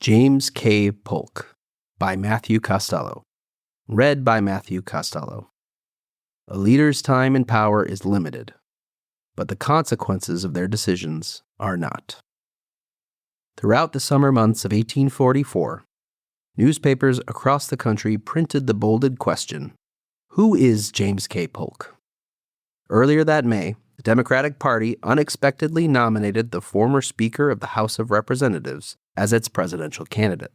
James K. Polk by Matthew Costello. Read by Matthew Costello. A leader's time and power is limited, but the consequences of their decisions are not. Throughout the summer months of 1844, newspapers across the country printed the bolded question, "Who is James K. Polk?" Earlier that May, the Democratic Party unexpectedly nominated the former Speaker of the House of Representatives as its presidential candidate.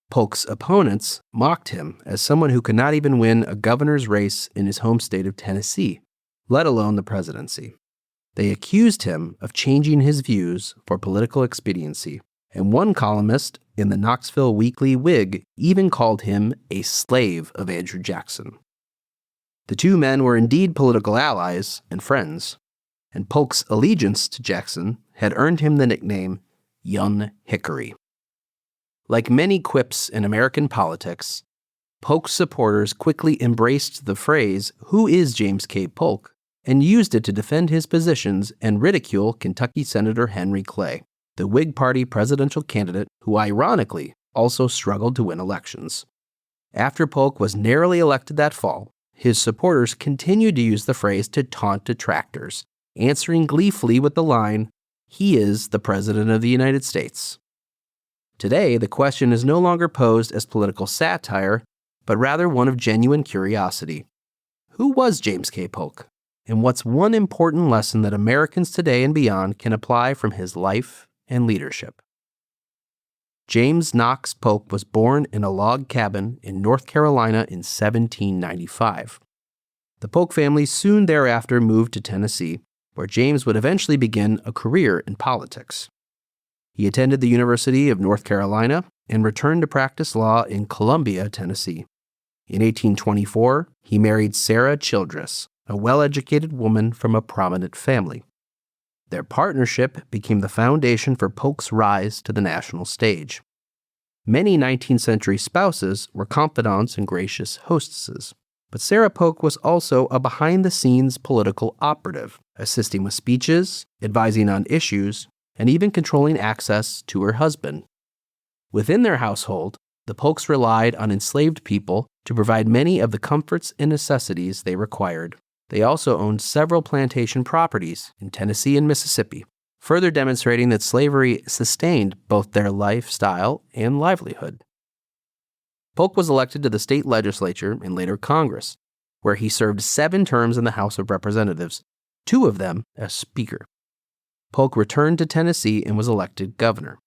Polk's opponents mocked him as someone who could not even win a governor's race in his home state of Tennessee, let alone the presidency. They accused him of changing his views for political expediency, and one columnist in the Knoxville Weekly Whig even called him a slave of Andrew Jackson. The two men were indeed political allies and friends, and Polk's allegiance to Jackson had earned him the nickname Young Hickory. Like many quips in American politics, Polk's supporters quickly embraced the phrase, "Who is James K. Polk?" and used it to defend his positions and ridicule Kentucky Senator Henry Clay, the Whig Party presidential candidate who ironically also struggled to win elections. After Polk was narrowly elected that fall, his supporters continued to use the phrase to taunt detractors, answering gleefully with the line, "He is the President of the United States." Today, the question is no longer posed as political satire, but rather one of genuine curiosity. Who was James K. Polk? And what's one important lesson that Americans today and beyond can apply from his life and leadership? James Knox Polk was born in a log cabin in North Carolina in 1795. The Polk family soon thereafter moved to Tennessee, where James would eventually begin a career in politics. He attended the University of North Carolina and returned to practice law in Columbia, Tennessee. In 1824, he married Sarah Childress, a well-educated woman from a prominent family. Their partnership became the foundation for Polk's rise to the national stage. Many 19th century spouses were confidants and gracious hostesses, but Sarah Polk was also a behind-the-scenes political operative, assisting with speeches, advising on issues, and even controlling access to her husband. Within their household, the Polks relied on enslaved people to provide many of the comforts and necessities they required. They also owned several plantation properties in Tennessee and Mississippi, further demonstrating that slavery sustained both their lifestyle and livelihood. Polk was elected to the state legislature and later Congress, where he served 7 terms in the House of Representatives, 2 of them as Speaker. Polk returned to Tennessee and was elected governor.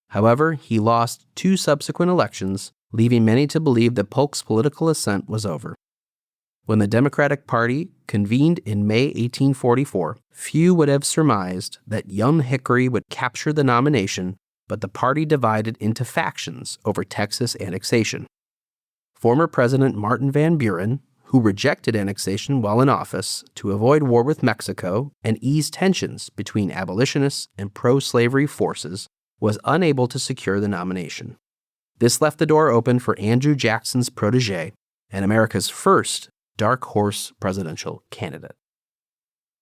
However, he lost 2 subsequent elections, leaving many to believe that Polk's political ascent was over. When the Democratic Party convened in May 1844, few would have surmised that Young Hickory would capture the nomination, but the party divided into factions over Texas annexation. Former President Martin Van Buren, who rejected annexation while in office to avoid war with Mexico and ease tensions between abolitionists and pro-slavery forces, was unable to secure the nomination. This left the door open for Andrew Jackson's protege and America's first dark horse presidential candidate.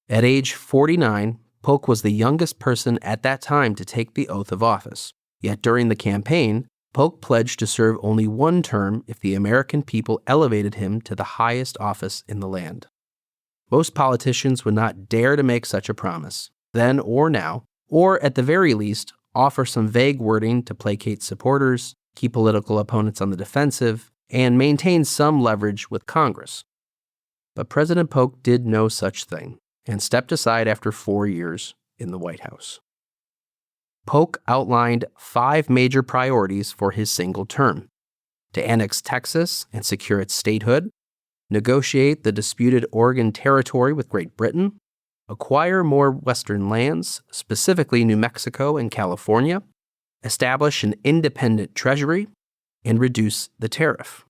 At age 49, Polk was the youngest person at that time to take the oath of office. Yet during the campaign, Polk pledged to serve only 1 term if the American people elevated him to the highest office in the land. Most politicians would not dare to make such a promise, then or now, or at the very least, offer some vague wording to placate supporters, keep political opponents on the defensive, and maintain some leverage with Congress. But President Polk did no such thing and stepped aside after 4 years in the White House. Polk outlined 5 major priorities for his single term: to annex Texas and secure its statehood, negotiate the disputed Oregon Territory with Great Britain, acquire more Western lands, specifically New Mexico and California, establish an independent treasury, and reduce the tariff.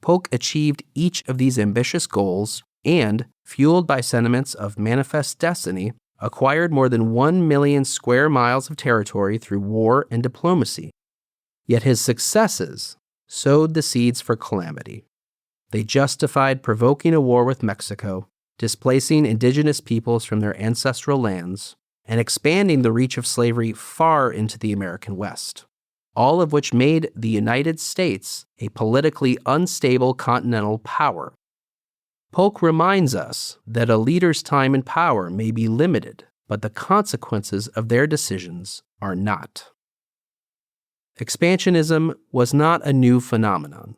Polk achieved each of these ambitious goals and, fueled by sentiments of manifest destiny, acquired more than 1 million square miles of territory through war and diplomacy. Yet his successes sowed the seeds for calamity. They justified provoking a war with Mexico, displacing indigenous peoples from their ancestral lands, and expanding the reach of slavery far into the American West. all of which made the United States a politically unstable continental power. Polk reminds us that a leader's time in power may be limited, but the consequences of their decisions are not. Expansionism was not a new phenomenon.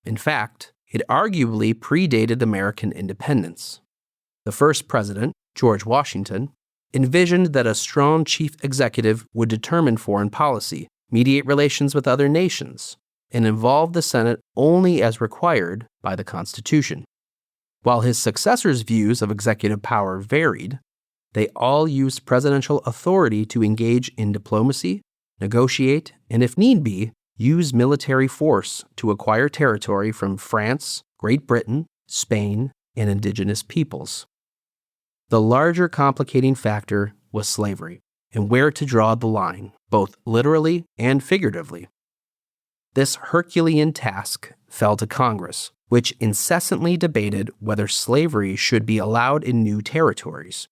In fact, it arguably predated American independence. The first president, George Washington, envisioned that a strong chief executive would determine foreign policy, mediate relations with other nations, and involve the Senate only as required by the Constitution. While his successors' views of executive power varied, they all used presidential authority to engage in diplomacy, negotiate, and if need be, use military force to acquire territory from France, Great Britain, Spain, and indigenous peoples. The larger complicating factor was slavery and where to draw the line, both literally and figuratively. This Herculean task fell to Congress, which incessantly debated whether slavery should be allowed in new territories.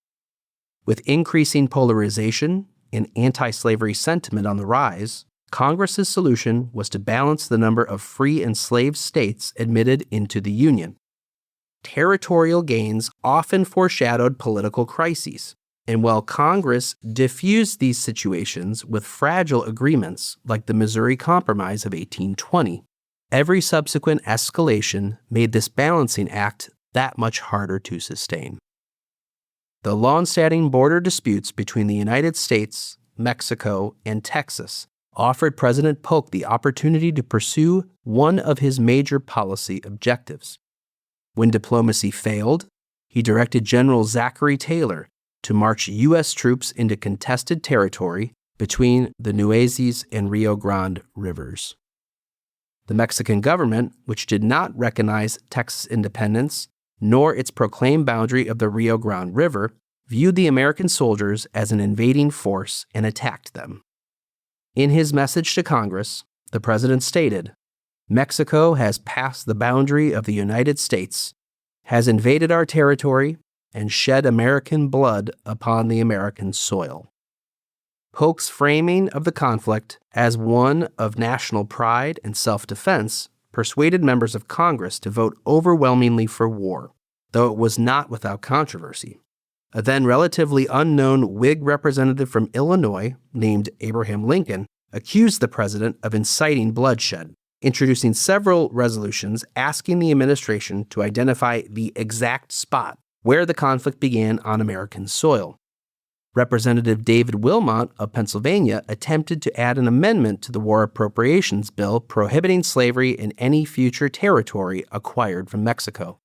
With increasing polarization and anti-slavery sentiment on the rise, Congress's solution was to balance the number of free and slave states admitted into the Union. Territorial gains often foreshadowed political crises, and while Congress diffused these situations with fragile agreements like the Missouri Compromise of 1820, every subsequent escalation made this balancing act that much harder to sustain. The long-standing border disputes between the United States, Mexico, and Texas offered President Polk the opportunity to pursue one of his major policy objectives. When diplomacy failed, he directed General Zachary Taylor to march U.S. troops into contested territory between the Nueces and Rio Grande rivers. The Mexican government, which did not recognize Texas independence nor its proclaimed boundary of the Rio Grande River, viewed the American soldiers as an invading force and attacked them. In his message to Congress, the president stated, "Mexico has passed the boundary of the United States, has invaded our territory, and shed American blood upon the American soil." Polk's framing of the conflict as one of national pride and self-defense persuaded members of Congress to vote overwhelmingly for war, though it was not without controversy. A then relatively unknown Whig representative from Illinois, named Abraham Lincoln, accused the president of inciting bloodshed, introducing several resolutions asking the administration to identify the exact spot where the conflict began on American soil. Representative David Wilmot of Pennsylvania attempted to add an amendment to the War Appropriations Bill prohibiting slavery in any future territory acquired from Mexico.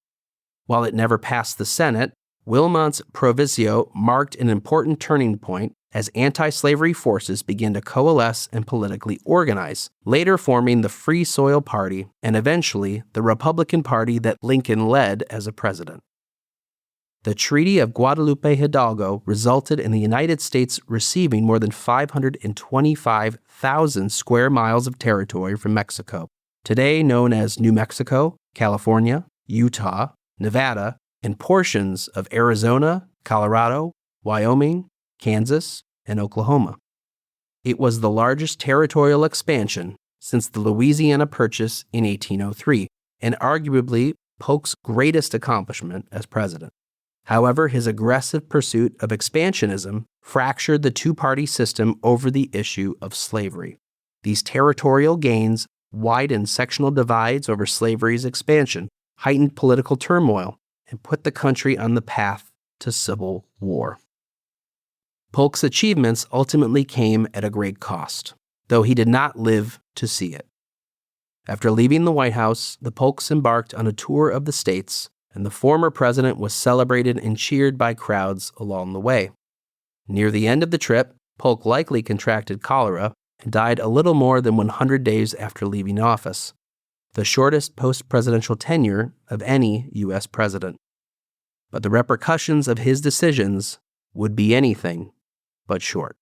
While it never passed the Senate, Wilmot's proviso marked an important turning point as anti-slavery forces began to coalesce and politically organize, later forming the Free Soil Party and eventually the Republican Party that Lincoln led as a president. The Treaty of Guadalupe Hidalgo resulted in the United States receiving more than 525,000 square miles of territory from Mexico, today known as New Mexico, California, Utah, Nevada, and portions of Arizona, Colorado, Wyoming, Kansas, and Oklahoma. It was the largest territorial expansion since the Louisiana Purchase in 1803, and arguably Polk's greatest accomplishment as president. However, his aggressive pursuit of expansionism fractured the two-party system over the issue of slavery. These territorial gains widened sectional divides over slavery's expansion, heightened political turmoil, and put the country on the path to civil war. Polk's achievements ultimately came at a great cost, though he did not live to see it. After leaving the White House, the Polks embarked on a tour of the states, and the former president was celebrated and cheered by crowds along the way. Near the end of the trip, Polk likely contracted cholera and died a little more than 100 days after leaving office, the shortest post-presidential tenure of any U.S. president. But the repercussions of his decisions would be anything but short.